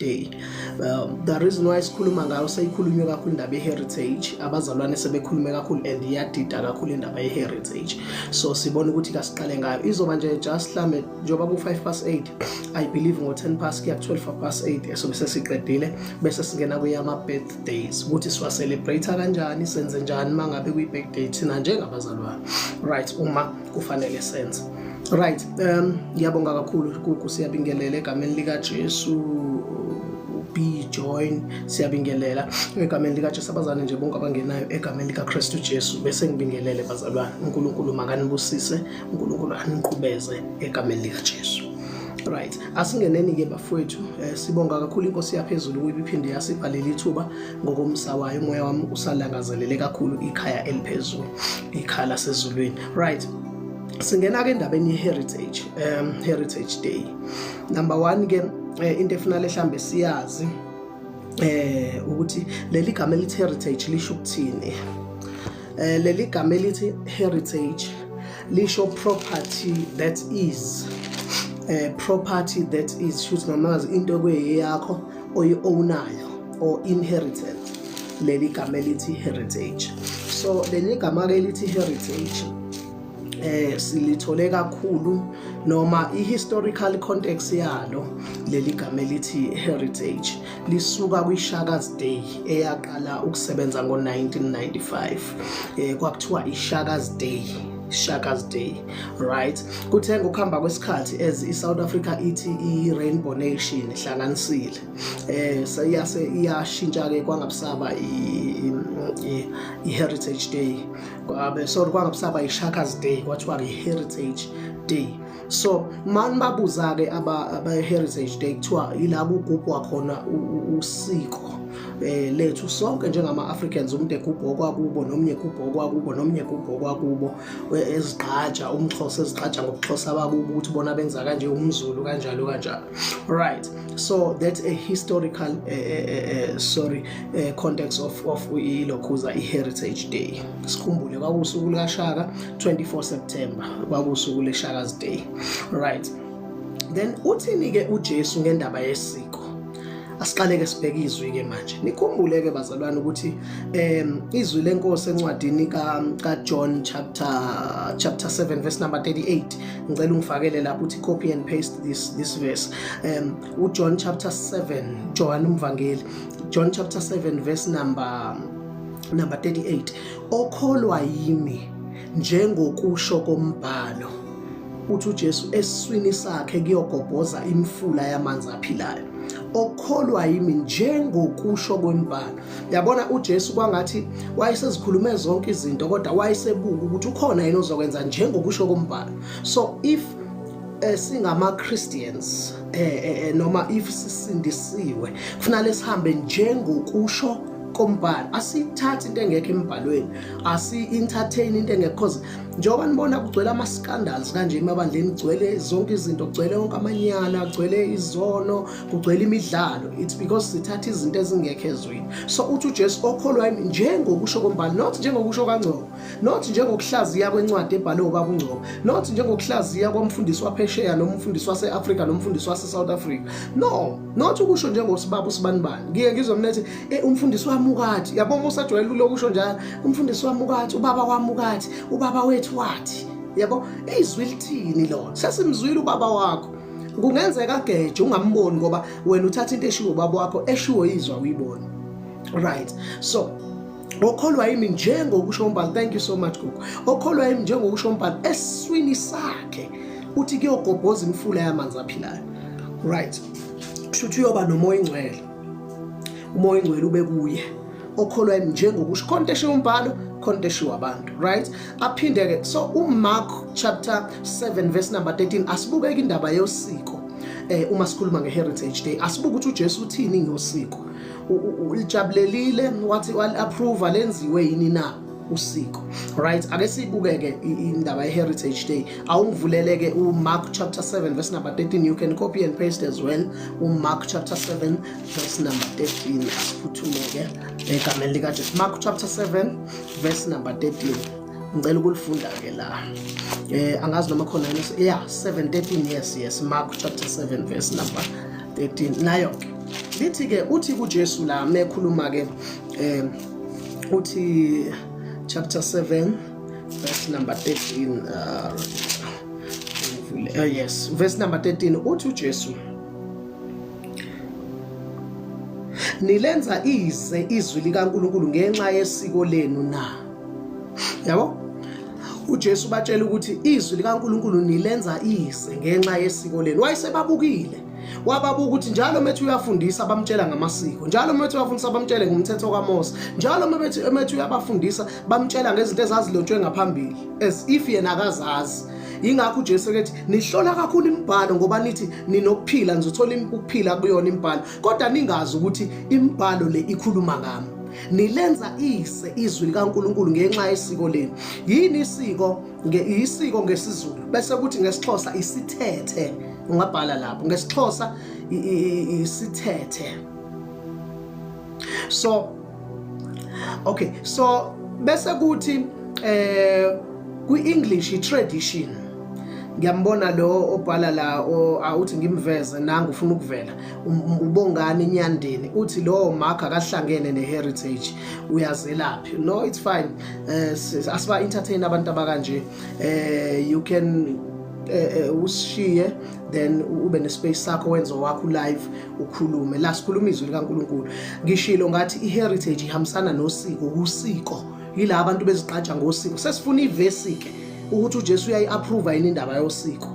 Day. The reason why sikhuluma ngayo seyikhulunywe kakhulu indaba ye-heritage, abazalwane sebekhulume kakhulu and iyadida kakhulu indaba ye-heritage. So sibona ukuthi kasiqale ngayo. Izoba nje just mhlambe njengoba ku-8:05 I believe ngo-10 kuya ku-8 so bese siqedile bese singena kweyama-birthdays ukuthi siwa-celebrate kanjani, senze njani mangabe kuyi-birthday thina njengabazalwane, right, uma kufanele senze. Right, ngiyabonga kakhulu siyabingelela egameni likaJesu, be join, siyabingelela egameni likaJesu, abazalwane nje bonke abangenayo egameni likaKristu Jesu, bese ngibingelele bazalwane. uNkulunkulu makanibusise, uNkulunkulu aniqhubeze egameni likaJesu. Right, asingeneni-ke bafowethu, sibonga kakhulu inkosi yaphezulu ukuba iphinde yasipha leli thuba ngokomsa wayo. Umoya wami usalangazelele kakhulu ikhaya eliphezulu, ikhaya lasezulwini. Right, singena-ke endabeni ye-heritage, heritage day. Number 1 ke into efanele mhlambe siyazi ukuthi leli gama elithi heritage lisho ukuthini. Leli gama elithi heritage lisho property that is property that is, shoot namazi into kweyakho oyi-ownayo or inherited, leli gama elithi heritage. So leli gama ke elithi heritage silithole kakhulu noma i-historical context yalo leli gama elithi heritage lisuka kwi-Shaka's Day eyaqala ukusebenza ngo-1995. Kwakuthiwa i-Shaka's Day, Shaka's Day, right. Kuthe ngokuhamba kwesikhathi as iSouth Africa ithi i-Rainbow Nation ihlanganisile, sayase iyashintsha-ke kwangabusaba i-Heritage Day, sorry, kwangabusaba i-Shaka's Day, kwathiwa i-Heritage Day. So mani babuza-ke aba-Heritage Day kuthiwa ila kugubhwa khona usiko lethu sonke njengama-Africans, umuntu egubha okwakubo, nomunye egubha okwakubo, nomunye egubha okwakubo, ezigqaja, umXhosa ezigqaja ngobuXhosa abakubo ukuthi bona benza kanje, umZulu kanjalo kanjalo, right. So that's a historical context of ilokhuza i-Heritage Day. Sikhumbule kwakusuku likaShaka 24 September, kwakusuku le-Shaka's Day, right. Then uthini-ke uJesu ngendaba yesiko? Asiqaleke sibheke izwi-ke manje. Nikhumbule-ke bazalwane ukuthi izwi lenkosi encwadini kaJohn chapter 7 verse number 38. Ngicela ungifakele lapho uthi copy and paste this verse. uJohn chapter 7, John umvangeli, John chapter 7 verse number 38. Okholwa yimi njengokusho kombhalo, uthi uJesu esiswini sakhe kuyogobhoza imfula yamanzi aphilayo. Okholwa yimi njengokusho kwembhalo. Yabona uJesu kwangathi wayesezikhulume zonke izinto kodwa wayesebuka ukuthi ukhona yena ozokwenza njengokusho kombhalo. So if singama-Christians noma if sisindisiwe kufanele sihambe njengokusho kombhalo. Asithathe into engekho embhalweni, asi-entertain into engekho, because njengoba nibona kugcwele ama-scandals kanje emabandleni, kugcwele zonke izinto, kugcwele wonke amanyala, kugcwele izono, kugcwele imidlalo. It's because sithatha izinto ezingekho ezweni. So uthi uJesu okholwa yimi njengokusho kombhalo, not njengokusho kaNgcobo, not njengokuhlaziya kwencwadi ebhalwe ubaba uNgcobo, not njengokuhlaziya komfundisi waphesheya noma umfundisi wase-Afrika noma umfundisi wase-South Africa. No, not ukusho njengosibaba usibanibani. Ngike ngizwe mina ethi umfundisi wami ukathi, yabona usajwayele ulokusho njalo, umfundisi wami ukathi, ubaba wami ukathi, ubaba wethu wathi. Yabo izwi lithini lo? Sesimzwile ubaba wakho. Kungenzeka geje ungamboni ngoba wena uthatha into eshiwo ubaba wakho, eshiwo izwa uyibona. Right. So okholwa yimi njengokusho kombhalo. Thank you so much Gugu. Okholwa yimi njengokusho kombhalo esiswini sakhe uthi kuyogobhoza imfula yamanzi aphilayo. Right. Kushuthi uyoba nomoya ingcwele. Umoya ingcwele ube kuye. Okholwa yimi njengokusho konke eshiwo umbhalo, konke eshiwo abantu, right. Aphinde-ke, so uMark chapter 7 verse number 13 asibukeke indaba yosiko. Uma sikhuluma nge-Heritage Day asibuke ukuthi uJesu uthini ngosiko. Ulijabulelile wathi wali-approve lenziwe yini na usiko, right. Ake sibukeke indaba ye-Heritage Day. Awungivuleleke uMark chapter 7 verse number 13. You can copy and paste as well. uMark chapter 7 verse number 13 asiphuthumeke egameni likaJesu. Mark chapter 7 verse number 13. Ngicela ukulifunda-ke la. Angazi noma khona yini. Yeah, 7:13. Yes. Mark chapter 7 verse number 13. Nayo-ke lithi ke uthi kuJesu la mekhuluma ke uthi chapter 7 verse number 13 yes verse number 13 uthi uJesu nilenza ize izwi likaNkulunkulu ngenxa yesiko lenu na. Yabo? uJesu batshela ukuthi izwi likaNkulunkulu nilenza ize ngenxa yesiko lenu. Wayesebabukile. Wababuka ukuthi njalo methu uyafundisa bamtshela ngamasiko. Njalo methu uyafundisa bamtshele ngomthetho kaMose. Njalo methu uyabafundisa bamtshela ngezinto ezazilotshwe ngaphambili as if yena akazazi. Ingakho uJesu ethi nihlola kakhulu imibhalo ngoba nithi ninokuphila nizothola ukuphila kuyona imibhalo kodwa ningazi ukuthi imibhalo le ikhuluma ngami. Nilenza izwi likaNkulunkulu ngenxa yesiko lenu. Yini isiko? Isiko ngesizulu bese kuthi ngesixhosa isithethe. Ungabhala lapho ngesixhosa isithethe. So okay, so bese kuthi kwi-English i-tradition. Ngiyambona lo obhala la awuthi ngimveze nanga ufuna ukuvela ubongani enyandeni uthi lo mark akahlangene ne-heritage uyazelaphi. No, it's fine. Asiba entertain abantu abakanje. You can ushiye then ube nespace sakho wenza wakho live ukhulume la sikhuluma izwi likaNkulunkulu. Ngishilo ngathi i-heritage ihambisana nosiko usiko yila abantu bezigqaja ngosiko. Sesifuna ivesi ke ukuthi uJesu uyayi-approve yini indaba yosiko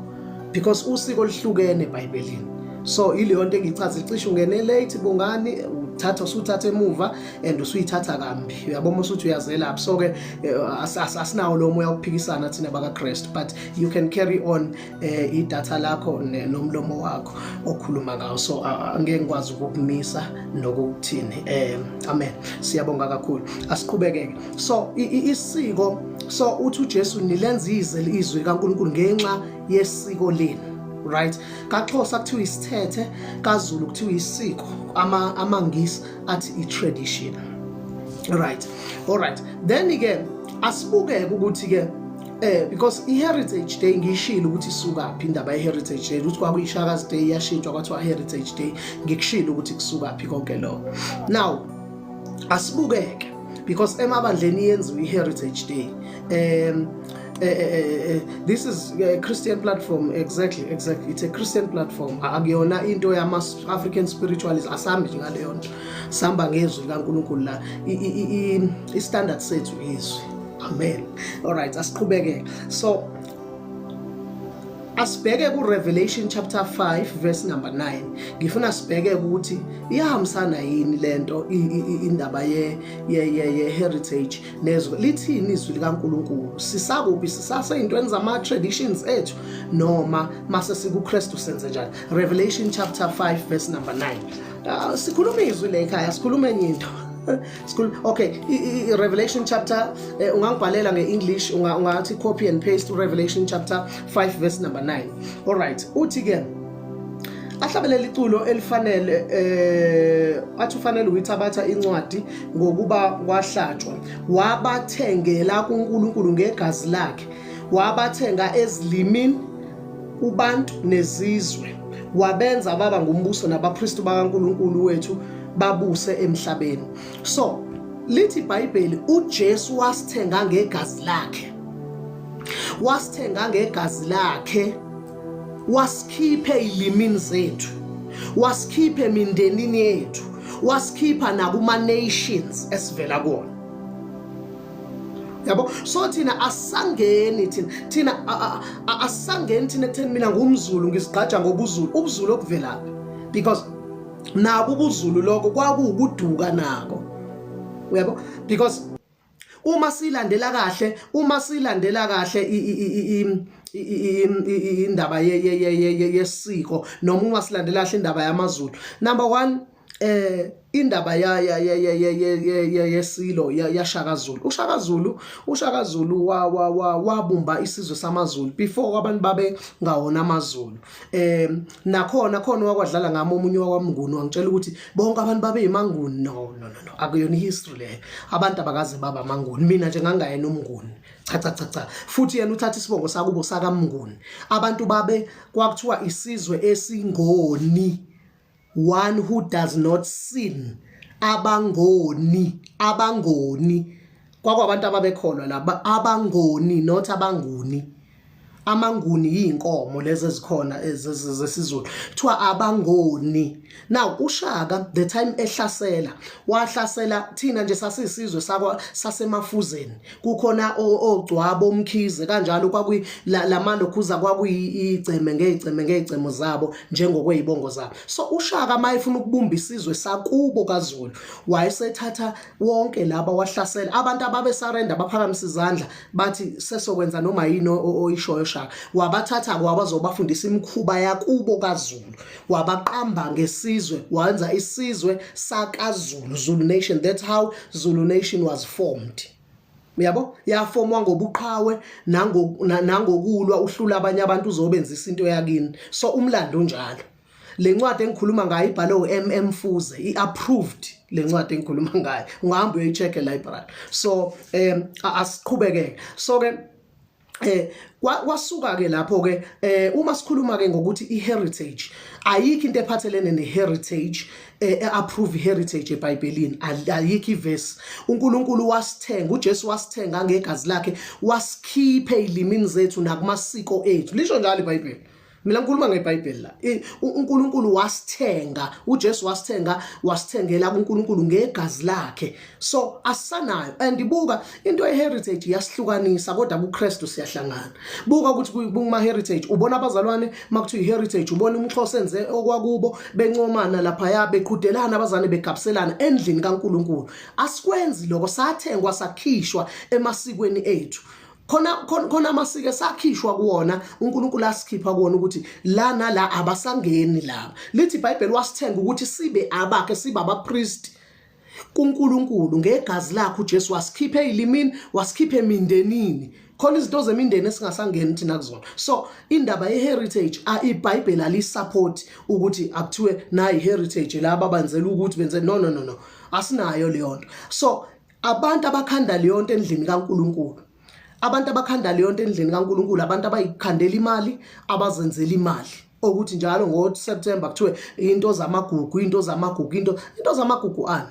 because usiko lihlukene eBhayibhelini. So ileyo nto engichaza icishe ungene late bongani usuthatha emuva and usuyithatha kambi. Uyabona ukuthi uyazelapha. So ke asinawo lo moya ukuphikisana thina bakaKristu but you can carry on idatha lakho nomlomo wakho okhuluma ngawo. So angeke ngikwazi ukukumisa nokuthini. Amen. Siyabonga kakhulu. Asiqhubekeke. So isiko so uthi uJesu nilenza izwi likaNkulunkulu ngenxa yesiko lenu. Right? kaXhosa kuthiwa isithethe, kaZulu kuthiwa isiko, amangisi athi i-tradition. Right? All right. Then again asibukeke ukuthi ke because i-Heritage Day ngishilo ukuthi isuka phi indaba ye-Heritage Day ukuthi kwakuyishakazi day yashintshwa kwathiwa Heritage Day ngikushilo ukuthi kusuka phi konke lo. Now asibukeke because emabandleni yenziwa i-Heritage Day. This is a Christian platform. Exactly. It's a Christian platform. Akuyona into yama-African spiritualists asambi ngaleyo nto. Samba ngezwi likaNkulunkulu la. I-standard sethu izwi. Amen. All right, asiqhubeke. So asibheke ku-Revelation chapter 5 verse number 9. Ngifuna sibheke ukuthi iyahambisana yini lento indaba ye-heritage nezwe. Lithini izwi likaNkulunkulu? Sisakuphi? Sisaseyintweni zama-traditions ethu noma mase sikuKristu senze njani? Revelation chapter 5 verse number 9. Sikhuluma izwi le ekhaya, sikhuluma enye into. Okay, Revelation chapter ungangibhalela nge-English ungathi copy and paste Revelation chapter 5 verse number 9. All right, uthi ke ahlabelela iculo elifanele athi ufanele uyithabatha incwadi ngokuba kwahlatshwa wabathengela kuNkulunkulu ngegazi lakhe, wabathenga ezilimini ubantu nezizwe, wabenza baba ngumbuso nabapristi bakaNkulunkulu wethu babuse emhlabeni. So lithi iBhayibheli uJesu wasithenga ngegazi lakhe, wasithenga ngegazi lakhe, wasikhiphe ilimini zethu, wasikhiphe emindenini yethu, wasikhipha nakuma nations esivela kuona. Yabo, so thina asangeni thina asangeni thina ekutheni mina ngumZulu ngisigqaja ngobuZulu. ubuZulu okuvelaphi because nabo ubuZulu lokho kwakuukuduka nako. Uyabo, because uma silandela kahle indaba yesiko noma uma silandela kahle indaba yamaZulu, number 1 indaba yesilo yaShaka Zulu. uShaka Zulu wabumba isizwe samaZulu before abantu babe ngawona amaZulu. Nakhona khona wakwadlala ngamo omunye wakwaMnguni wangitshela ukuthi bonke abantu babe imanguni. No, akuyona history le. Abantu abakaze baba amanguni. Mina nje ngangayena umnguni. Cha. Futhi yena uthatha isibongo sakubo sakaMnguni. Abantu babe kwakuthiwa isizwe esingoni one who does not sin, abangoni kwakwabantu ababekholwa laba abangoni not abanguni. Amanguni yinkomo lezi ezikhona zesizulu kuthiwa abangoni. Now uShaka the time ehlasela wahlasela thina nje sasisizwe sasemafuzeni kukhona ogcwabo omkhize kanjalo kwakuyi lamalokhuza kwakuyigceme ngegcemo zabo njengokwezibongo zabo. So uShaka mayefuna ukubumba isizwe sakubo kaZulu wayesethatha wonke laba wahlasela abantu ababesarenda baphakamisa izandla bathi sesokwenza noma yini oyishoyo wabathatha kwabazobafundisa imikhuba yakubo kaZulu wabaqamba ngesizwe wenza isizwe sakaZulu, Zulu Nation. That's how Zulu Nation was formed. Uyabo yafomwa ngobuqhawe nangokulwa uhlula abanye abantu uzobenzisa into yakini. So umlando njalo. Lencwadi engikhuluma ngayo ibhalwe uMM Fuze, iapproved lencwadi engikhuluma ngayo. Ungahamba uyicheck e-library. So asiqhubeke. So ke kwasuka ke lapho ke uma sikhuluma ke ngokuthi iheritage ayikho into ephathelene neheritage approve heritage eBhayibhelini ayikho ivesi. uNkulunkulu wasithenga, uJesu wasithenga ngegazi lakhe wasikhiphe ilimini zethu nakumasiko ethu. Lisho njalo iBhayibheli. Mina ngikhuluma ngeBhayibheli la. uNkulunkulu wasithenga, uJesu wasithengela kuNkulunkulu ngegazi lakhe. So asanayo and ibuka into eheritage yasihlukanisa kodwa kuKristu siyahlangana. Buka ukuthi kuma heritage ubona abazalwane makuthiwa iheritage ubona umXhosa enze okwakubo bencomana lapha beqhudelana abazane begabiselana endlini kaNkulunkulu. Asikwenzi lokho, sathengwa sakhishwa emasikweni ethu. Khona amasiko sakhishwa kuwona uNkulunkulu asikhipha kuwona ukuthi la nala abasangeni laba. Lithi iBhayibheli wasithenga ukuthi sibe abakhe, sibe abapriest kuNkulunkulu ngegazi lakhe. uJesu wasikhiphe ilimini, wasikhiphe emindenini. Khona izinto zemindeni esingasangeni thina kuzona. So indaba yeheritage iBhayibheli alisupport ukuthi akuthiwe na iheritage laba abanzela ukuthi benze no. Asinayo leyo nto. So abantu abakhanda leyo nto endlini kaNkulunkulu, abantu abakhanda leyo nto endlini kaNkulunkulu, abantu abayikhandela imali, abazenzela imali. Ukuthi njalo ngoSeptember kuthiwe into zamagugu ani.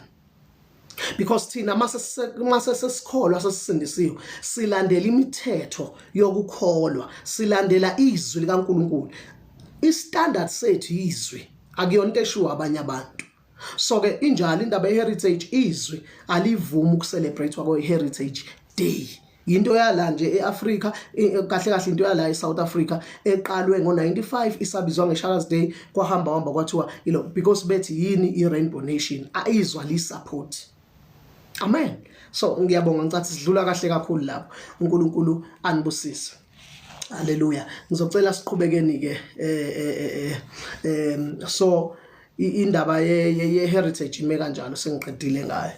Because thina mase sesikholwa sesisindisiwe silandela imithetho yokukholwa, silandela izwi likaNkulunkulu. Istandard sethu izwi, akuyona into eshiwa abanye abantu. So ke injalo indaba yeheritage, izwi alivumi ukucelebrate kwe-heritage day. Into yala nje eAfrica kahle into yala eSouth Africa eqalwe ngo95 isabizwa ngeShaka's Day kwahamba kwathiwa because bethi yini iRainbow Nation ayizwa lisupport. Amen. So ngiyabonga ngicathi sidlula kahle kakhulu lapho. uNkulunkulu anibusise. Haleluya. Ngizocela siqhubekeni ke so indaba ye heritage ime kanjalo sengiqedile ngayo.